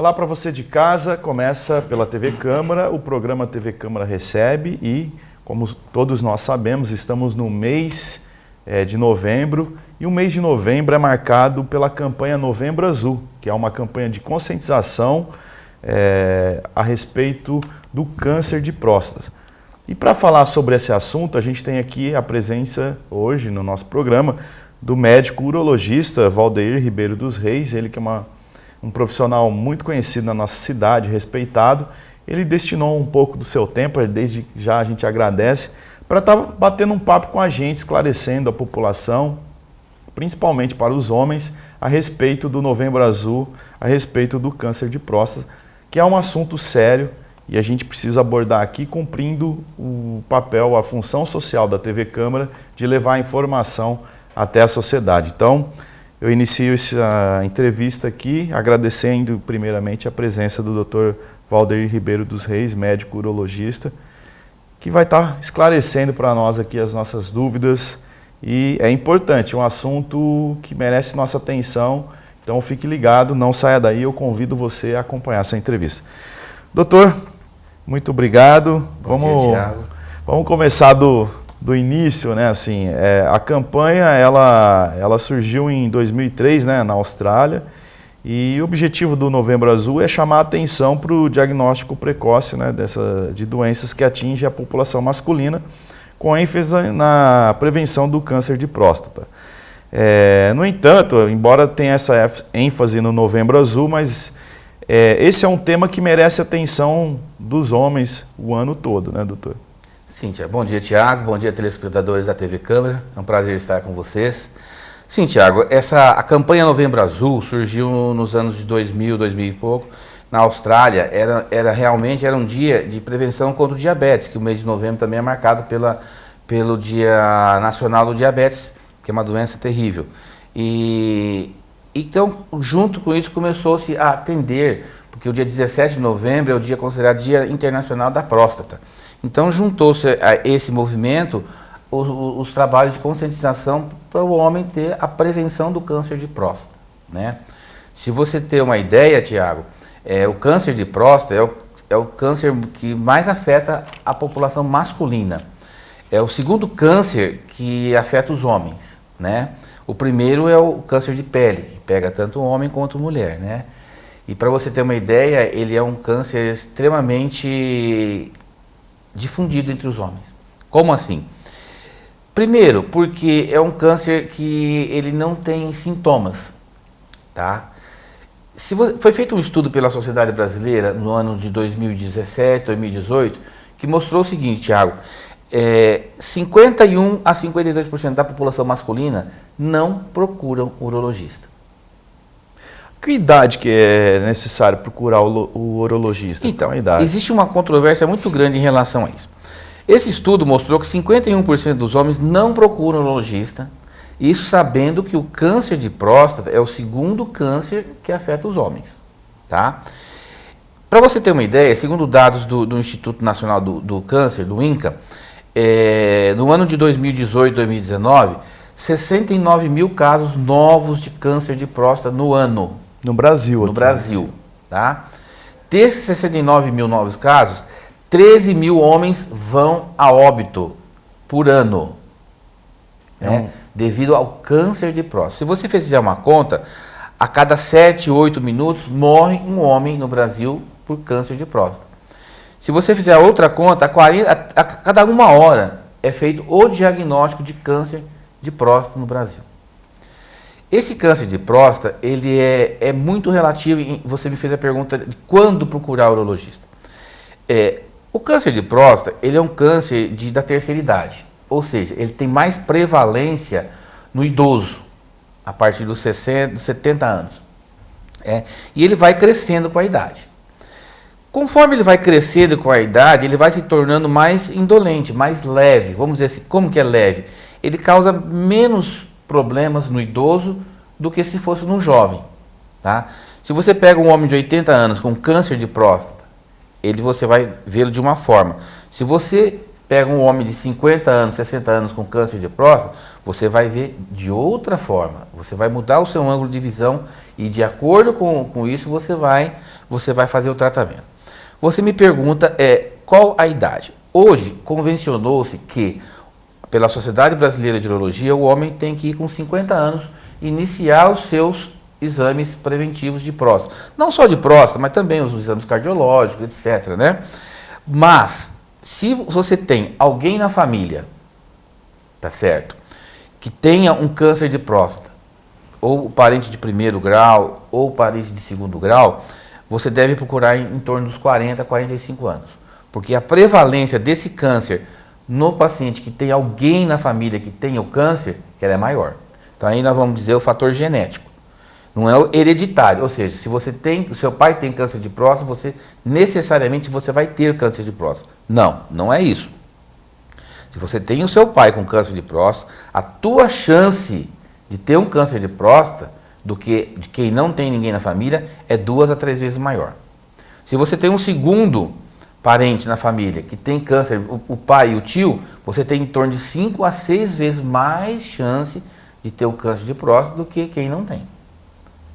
Olá para você de casa, começa pela TV Câmara, o programa TV Câmara recebe e, como todos nós sabemos, estamos no mês de novembro e o mês de novembro é marcado pela campanha Novembro Azul, que é uma campanha de conscientização a respeito do câncer de próstata. E para falar sobre esse assunto, a gente tem aqui a presença hoje no nosso programa do médico urologista Valdeir Ribeiro dos Reis, ele que é um profissional muito conhecido na nossa cidade, respeitado. Ele destinou um pouco do seu tempo, desde já a gente agradece, para estar batendo um papo com a gente, esclarecendo a população, principalmente para os homens, a respeito do Novembro Azul, a respeito do câncer de próstata, que é um assunto sério e a gente precisa abordar aqui cumprindo o papel, a função social da TV Câmara de levar a informação até a sociedade. Então, eu inicio essa entrevista aqui agradecendo primeiramente a presença do Dr. Valdeir Ribeiro dos Reis, médico urologista, que vai estar esclarecendo para nós aqui as nossas dúvidas. E é importante, um assunto que merece nossa atenção, então fique ligado, não saia daí, eu convido você a acompanhar essa entrevista. Doutor, muito obrigado. Bom dia, Thiago. Vamos começar do início, né? Assim, a campanha ela surgiu em 2003, né, na Austrália, e o objetivo do Novembro Azul é chamar a atenção para o diagnóstico precoce, né, de doenças que atingem a população masculina, com ênfase na prevenção do câncer de próstata. No entanto, embora tenha essa ênfase no Novembro Azul, mas esse é um tema que merece atenção dos homens o ano todo, né, doutor? Sim, Thiago. Bom dia, Thiago. Bom dia, telespectadores da TV Câmara. É um prazer estar com vocês. Sim, Thiago, a campanha Novembro Azul surgiu nos anos de 2000 e pouco, na Austrália. Realmente um dia de prevenção contra o diabetes, que o mês de novembro também é marcado pelo Dia Nacional do Diabetes, que é uma doença terrível. Então, junto com isso, começou-se a atender, porque o dia 17 de novembro é o dia considerado Dia Internacional da Próstata. Então, juntou-se a esse movimento os trabalhos de conscientização para o homem ter a prevenção do câncer de próstata, né? Se você ter uma ideia, Thiago, o câncer de próstata é o câncer que mais afeta a população masculina. É o segundo câncer que afeta os homens, né? O primeiro é o câncer de pele, que pega tanto homem quanto mulher, né? E para você ter uma ideia, ele é um câncer extremamente difundido entre os homens. Como assim? Primeiro, porque é um câncer que ele não tem sintomas, tá? Foi feito um estudo pela Sociedade Brasileira no ano de 2017, 2018, que mostrou o seguinte, Thiago, 51 a 52% da população masculina não procuram urologista. Que idade que é necessário procurar o urologista? Então, idade? Existe uma controvérsia muito grande em relação a isso. Esse estudo mostrou que 51% dos homens não procuram urologista, isso sabendo que o câncer de próstata é o segundo câncer que afeta os homens, tá? Para você ter uma ideia, segundo dados do Instituto Nacional do Câncer, do INCA, no ano de 2018 e 2019, 69 mil casos novos de câncer de próstata no ano. No Brasil. No Brasil, tá? Desses 69 mil novos casos, 13 mil homens vão a óbito por ano, né? Devido ao câncer de próstata. Se você fizer uma conta, a cada 7, 8 minutos morre um homem no Brasil por câncer de próstata. Se você fizer outra conta, a cada 1 hora é feito o diagnóstico de câncer de próstata no Brasil. Esse câncer de próstata, ele é muito relativo. Você me fez a pergunta de quando procurar urologista. O câncer de próstata, ele é um câncer da terceira idade, ou seja, ele tem mais prevalência no idoso, a partir dos 70 anos. E ele vai crescendo com a idade. Conforme ele vai crescendo com a idade, ele vai se tornando mais indolente, mais leve. Vamos dizer assim, como que é leve? Ele causa menos problemas no idoso do que se fosse num jovem, tá? Se você pega um homem de 80 anos com câncer de próstata, você vai vê-lo de uma forma. Se você pega um homem de 50 anos, 60 anos com câncer de próstata, você vai ver de outra forma. Você vai mudar o seu ângulo de visão e de acordo com isso você vai fazer o tratamento. Você me pergunta qual a idade? Hoje, convencionou-se que, pela Sociedade Brasileira de Urologia, o homem tem que ir com 50 anos iniciar os seus exames preventivos de próstata. Não só de próstata, mas também os exames cardiológicos, etc., né? Mas, se você tem alguém na família, tá certo, que tenha um câncer de próstata, ou parente de primeiro grau, ou parente de segundo grau, você deve procurar em torno dos 40, 45 anos. Porque a prevalência desse câncer no paciente que tem alguém na família que tenha o câncer, ela é maior. Então aí nós vamos dizer o fator genético. Não é o hereditário, ou seja, se você tem, o seu pai tem câncer de próstata, você necessariamente você vai ter câncer de próstata. Não, não é isso. Se você tem o seu pai com câncer de próstata, a tua chance de ter um câncer de próstata do que de quem não tem ninguém na família é 2 a 3 vezes maior. Se você tem um segundo parente na família que tem câncer, o pai e o tio, você tem em torno de 5 a 6 vezes mais chance de ter o câncer de próstata do que quem não tem.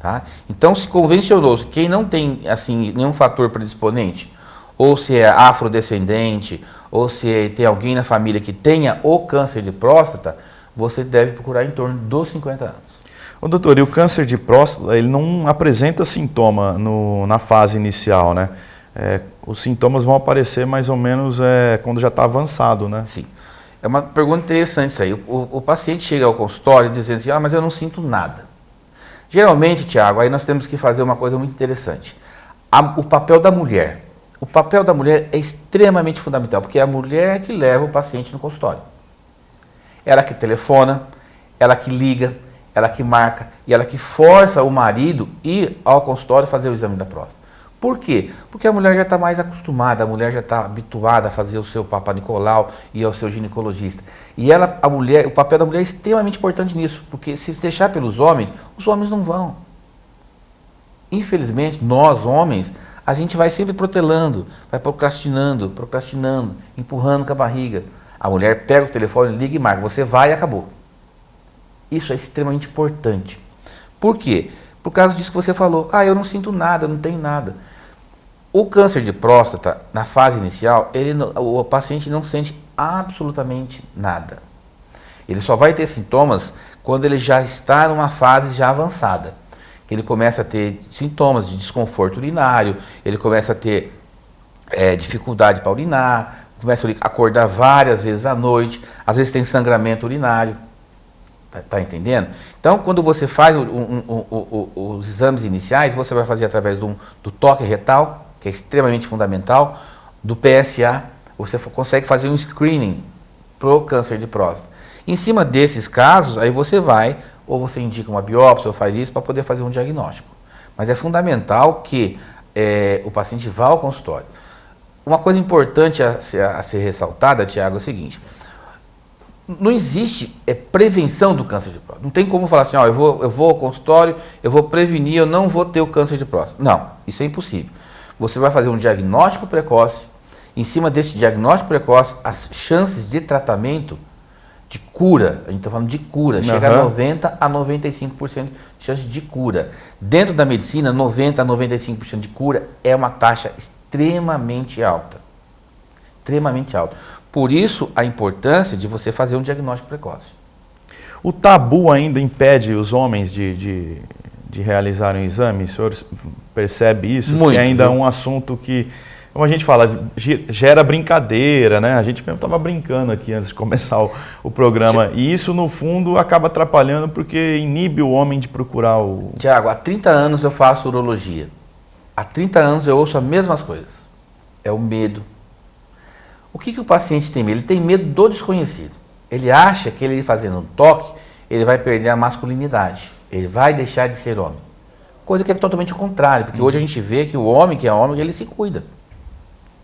Tá? Então, se convencionou-se quem não tem assim nenhum fator predisponente, ou se é afrodescendente, ou se tem alguém na família que tenha o câncer de próstata, você deve procurar em torno dos 50 anos. Ô, doutor, e o câncer de próstata, ele não apresenta sintoma na fase inicial, né? Os sintomas vão aparecer mais ou menos quando já está avançado, né? Sim. É uma pergunta interessante isso aí. O paciente chega ao consultório dizendo assim, mas eu não sinto nada. Geralmente, Tiago, aí nós temos que fazer uma coisa muito interessante. O papel da mulher. O papel da mulher é extremamente fundamental, porque é a mulher que leva o paciente no consultório. Ela que telefona, ela que liga, ela que marca e ela que força o marido a ir ao consultório fazer o exame da próstata. Por quê? Porque a mulher já está mais acostumada, a mulher já está habituada a fazer o seu Papa Nicolau e ao seu ginecologista. E o papel da mulher é extremamente importante nisso, porque se deixar pelos homens, os homens não vão. Infelizmente, nós homens, a gente vai sempre protelando, vai procrastinando, empurrando com a barriga. A mulher pega o telefone, liga e marca, você vai e acabou. Isso é extremamente importante. Por quê? Por causa disso que você falou, eu não sinto nada, eu não tenho nada. O câncer de próstata, na fase inicial, o paciente não sente absolutamente nada. Ele só vai ter sintomas quando ele já está numa fase já avançada. Ele começa a ter sintomas de desconforto urinário, ele começa a ter dificuldade para urinar, começa a acordar várias vezes à noite, às vezes tem sangramento urinário. Tá entendendo? Então, quando você faz os exames iniciais, você vai fazer através do toque retal, que é extremamente fundamental, do PSA, você consegue fazer um screening para o câncer de próstata. Em cima desses casos, aí você vai, ou você indica uma biópsia, ou faz isso para poder fazer um diagnóstico. Mas é fundamental que o paciente vá ao consultório. Uma coisa importante a ser ressaltada, Tiago, é o seguinte: não existe prevenção do câncer de próstata. Não tem como falar assim, eu vou ao consultório, eu vou prevenir, eu não vou ter o câncer de próstata. Não, isso é impossível. Você vai fazer um diagnóstico precoce, em cima desse diagnóstico precoce, as chances de tratamento, de cura, a gente está falando de cura, chega a 90% a 95% de chance de cura. Dentro da medicina, 90% a 95% de cura é uma taxa extremamente alta. Extremamente alta. Por isso, a importância de você fazer um diagnóstico precoce. O tabu ainda impede os homens de realizarem o exame? O senhor percebe isso? Muito, que ainda é um assunto que, como a gente fala, gera brincadeira, né? A gente mesmo estava brincando aqui antes de começar o programa. E isso, no fundo, acaba atrapalhando porque inibe o homem de procurar o... Tiago, há 30 anos eu faço urologia. Há 30 anos eu ouço as mesmas coisas. É o medo. O que o paciente tem medo? Ele tem medo do desconhecido. Ele acha que ele fazendo um toque, ele vai perder a masculinidade. Ele vai deixar de ser homem. Coisa que é totalmente o contrário, porque hoje a gente vê que o homem que é homem, ele se cuida.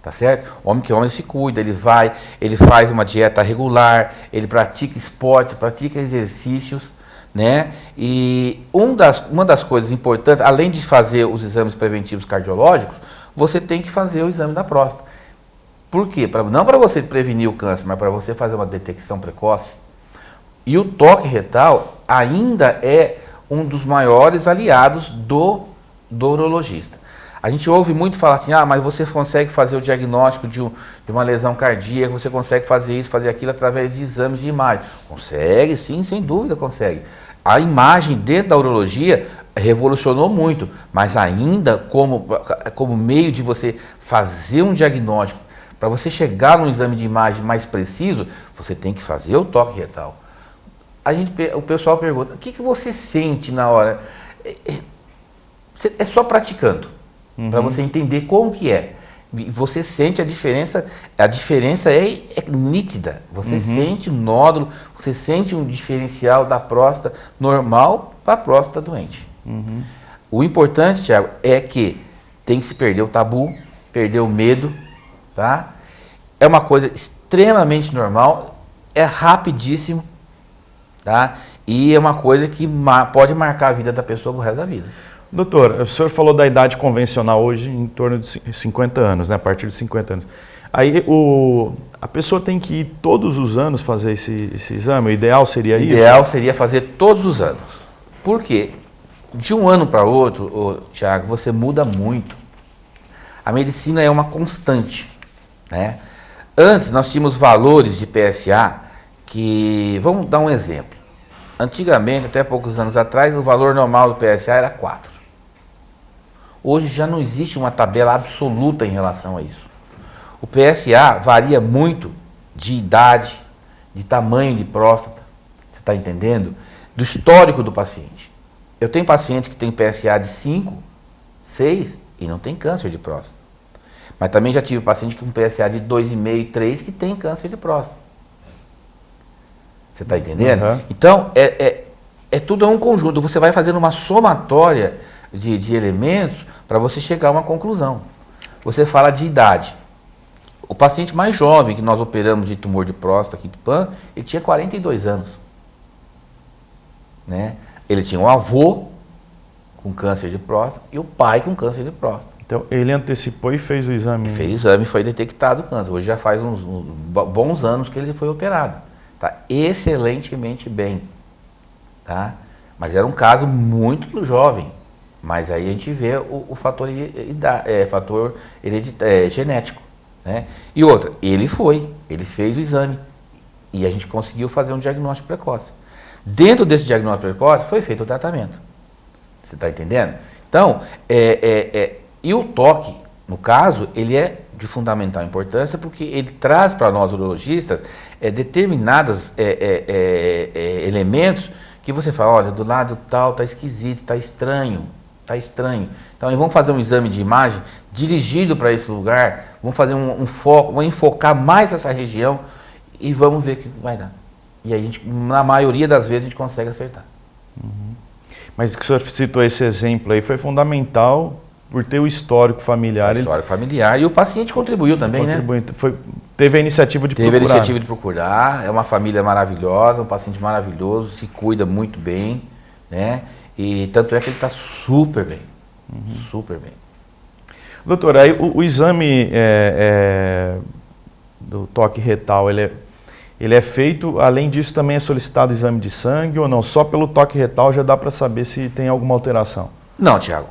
Tá certo? O homem que é homem se cuida, ele faz uma dieta regular, ele pratica esporte, pratica exercícios, né? E uma das coisas importantes, além de fazer os exames preventivos cardiológicos, você tem que fazer o exame da próstata. Por quê? Não para você prevenir o câncer, mas para você fazer uma detecção precoce. E o toque retal ainda é um dos maiores aliados do urologista. A gente ouve muito falar assim, mas você consegue fazer o diagnóstico de uma lesão cardíaca, você consegue fazer isso, fazer aquilo através de exames de imagem. Consegue, sim, sem dúvida consegue. A imagem dentro da urologia revolucionou muito, mas ainda como meio de você fazer um diagnóstico, para você chegar num exame de imagem mais preciso, você tem que fazer o toque retal. O pessoal pergunta, o que você sente na hora? É só praticando, para você entender como que é. Você sente a diferença é nítida. Você sente o nódulo, você sente um diferencial da próstata normal para a próstata doente. O importante, Thiago, é que tem que se perder o tabu, perder o medo, tá? É uma coisa extremamente normal, é rapidíssimo, tá? E é uma coisa que pode marcar a vida da pessoa pro resto da vida. Doutor, o senhor falou da idade convencional hoje em torno de 50 anos, né? A partir de 50 anos. Aí a pessoa tem que ir todos os anos fazer esse exame? O ideal seria isso? O ideal seria fazer todos os anos. Por quê? De um ano para outro, Thiago, você muda muito. A medicina é uma constante, né? Antes nós tínhamos valores de PSA que, vamos dar um exemplo. Antigamente, até poucos anos atrás, o valor normal do PSA era 4. Hoje já não existe uma tabela absoluta em relação a isso. O PSA varia muito de idade, de tamanho de próstata, você está entendendo? Do histórico do paciente. Eu tenho pacientes que têm PSA de 5, 6 e não tem câncer de próstata. Mas também já tive paciente com PSA de 2,5, 3 que tem câncer de próstata. Você está entendendo? Então, é tudo um conjunto. Você vai fazendo uma somatória de elementos para você chegar a uma conclusão. Você fala de idade. O paciente mais jovem que nós operamos de tumor de próstata aqui do PAN, ele tinha 42 anos. Né? Ele tinha um avô com câncer de próstata e o pai com câncer de próstata. Então, ele antecipou e fez o exame? Fez o exame e foi detectado o câncer. Hoje já faz uns bons anos que ele foi operado. Tá excelentemente bem. Tá? Mas era um caso muito jovem. Mas aí a gente vê o fator genético. Né? E outra, ele fez o exame. E a gente conseguiu fazer um diagnóstico precoce. Dentro desse diagnóstico precoce foi feito o tratamento. Você está entendendo? Então, e o toque, no caso, ele é de fundamental importância porque ele traz para nós urologistas determinados elementos que você fala, olha, do lado tal está esquisito, está estranho. Então, vamos fazer um exame de imagem dirigido para esse lugar, vamos fazer um foco, vamos enfocar mais essa região e vamos ver o que vai dar. E aí, na maioria das vezes, a gente consegue acertar. Mas que o senhor citou esse exemplo aí foi fundamental por ter o histórico familiar. E o paciente contribuiu também, né? Teve a iniciativa de procurar. Teve a iniciativa de procurar, é uma família maravilhosa, um paciente maravilhoso, se cuida muito bem, né? E tanto é que ele está super bem, super bem. Doutor, aí o exame do toque retal, ele é feito, além disso também é solicitado exame de sangue ou não? Só pelo toque retal já dá para saber se tem alguma alteração? Não, Thiago.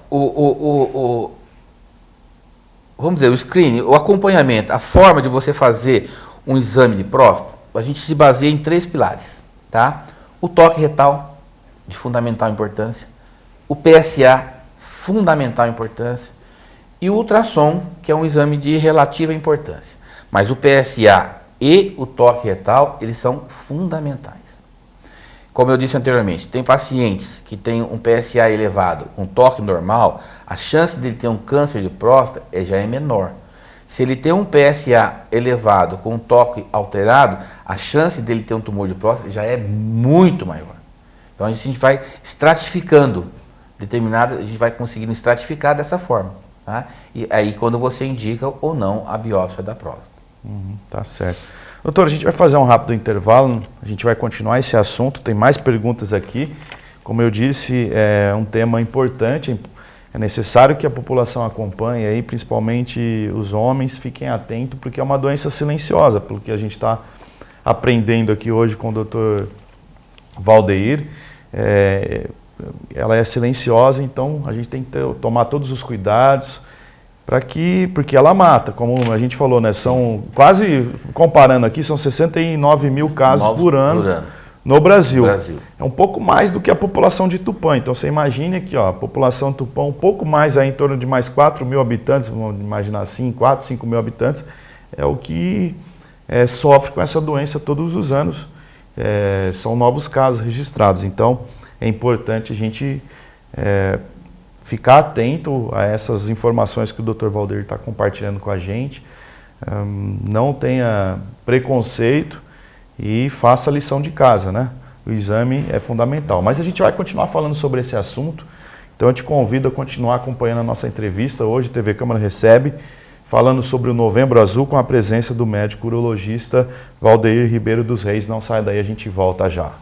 Vamos dizer, o screening, o acompanhamento, a forma de você fazer um exame de próstata, a gente se baseia em 3 pilares, tá? O toque retal, de fundamental importância, o PSA, fundamental importância, e o ultrassom, que é um exame de relativa importância. Mas o PSA e o toque retal, eles são fundamentais. Como eu disse anteriormente, tem pacientes que têm um PSA elevado, um toque normal, a chance dele ter um câncer de próstata já é menor. Se ele tem um PSA elevado com um toque alterado, a chance dele ter um tumor de próstata já é muito maior. Então a gente vai estratificando a gente vai conseguindo estratificar dessa forma. Tá? E aí quando você indica ou não a biópsia da próstata. Tá certo. Doutor, a gente vai fazer um rápido intervalo, a gente vai continuar esse assunto, tem mais perguntas aqui. Como eu disse, é um tema importante, É necessário que a população acompanhe, aí, principalmente os homens, fiquem atentos, porque é uma doença silenciosa, pelo que a gente está aprendendo aqui hoje com o Dr. Valdeir. Ela é silenciosa, então a gente tem que tomar todos os cuidados, porque ela mata, como a gente falou, né? São quase, comparando aqui, são 69 mil casos por ano no Brasil. É um pouco mais do que a população de Tupã. Então você imagine aqui, ó, a população de Tupã, um pouco mais, aí, em torno de mais 4 mil habitantes, vamos imaginar assim, 4, 5 mil habitantes, é o que sofre com essa doença todos os anos. São novos casos registrados. Então é importante a gente ficar atento a essas informações que o Dr. Valdeir está compartilhando com a gente. Não tenha preconceito e faça a lição de casa, né? O exame é fundamental. Mas a gente vai continuar falando sobre esse assunto, então eu te convido a continuar acompanhando a nossa entrevista. Hoje, TV Câmara recebe, falando sobre o Novembro Azul, com a presença do médico urologista Valdeir Ribeiro dos Reis. Não sai daí, a gente volta já.